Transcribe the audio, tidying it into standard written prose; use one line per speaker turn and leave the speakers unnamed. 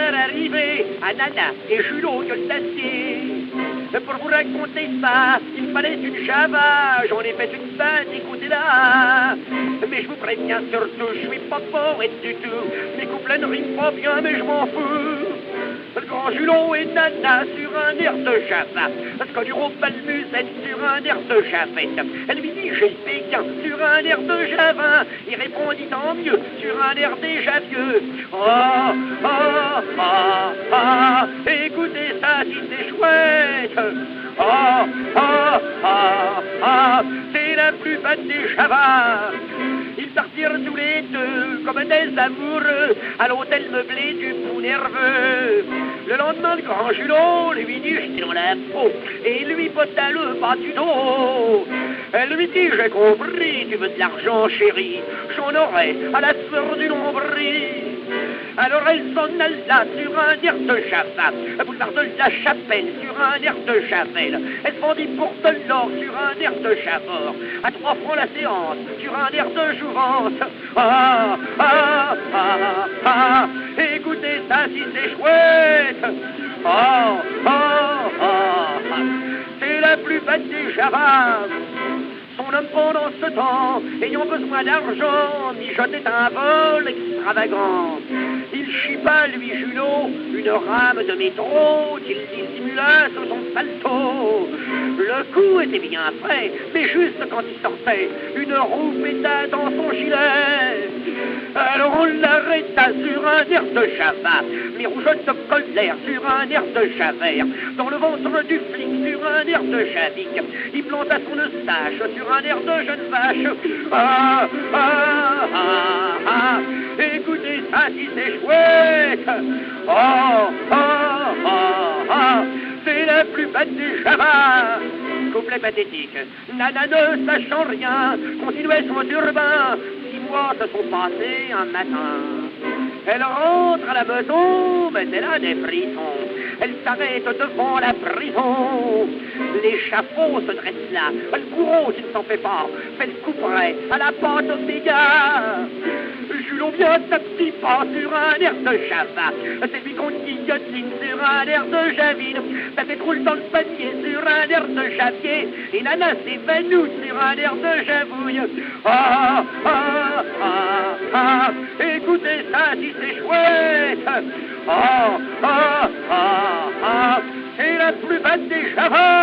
voir arriver Nana et Julot que d'acier. Pour vous raconter ça, il me fallait une Java, j'en ai fait une bonne, écoutez-la. Mais je vous préviens surtout, je suis pas poète du tout. Mes couplets ne riment pas bien, mais je m'en fous. Le grand Julot et Nana sur un air de Java. Scoluro balmusette sur un air de Javette. Elle lui dit j'ai le Pékin sur un air de Javin. Il répondit tant mieux sur un air déjà vieux. Oh, oh, oh, oh, écoutez ça si c'est chouette. Oh, oh, oh, oh, c'est la plus belle des Javas. Ils partirent tous les deux comme des amoureux à l'hôtel meublé du Pou nerveux. Le lendemain, le grand Julot lui dit j'étais dans la peau et lui botta le bas du dos. Elle lui dit j'ai compris, tu veux de l'argent chérie, j'en aurai à la sueur du nombril. Alors elle s'en alla sur un air de Java, boulevard de la Chapelle sur un air de Javel. Elle vendit pour de l'or sur un air de Javor, à 3 francs la séance sur un air de Jouvence. Ah, ah, ah, ah, écoutez ça si c'est chouette. Ah, ah, ah, ah, c'est la plus belle des Javas. Son homme pendant ce temps, ayant besoin d'argent, mijotait un vol extravagant. Il chipa, lui Julot, une rame de métro qu'il dissimula sous son paletot. Le coup était bien fait, mais juste quand il sortait, une roue péta dans son gilet. Alors on l'arrêta sur un air de Java, les rougeottes de colère sur un air de Javert, dans le ventre du flic sur un air de Javic. Il planta son eustache sur un air de jeune vache. Ah, ah, ah, ah, écoutez ça si c'est chouette. Oh, oh, oh, oh, c'est la plus belle des Javas. Couplet pathétique. Nana ne sachant rien, continuait son turbin. 6 mois se sont passés un matin. Elle rentre à la maison, mais elle a des frissons. Elle s'arrête devant la prison. L'échafaud se dresse là. Le bourreau, s'il ne s'en fait pas, fait le couperet à la pente Omega. Julot vient à petits pas sur un air de Java. C'est lui qu'on guillotine sur un air de Javine. Ça fait roule dans le panier sur un air de Javier. Et Nana s'évanouit sur un air de Javouille. Ah, ah, ah, ah, écoutez ça si c'est chouette. Ah, ah, ah, ah, c'est la plus belle des Javas.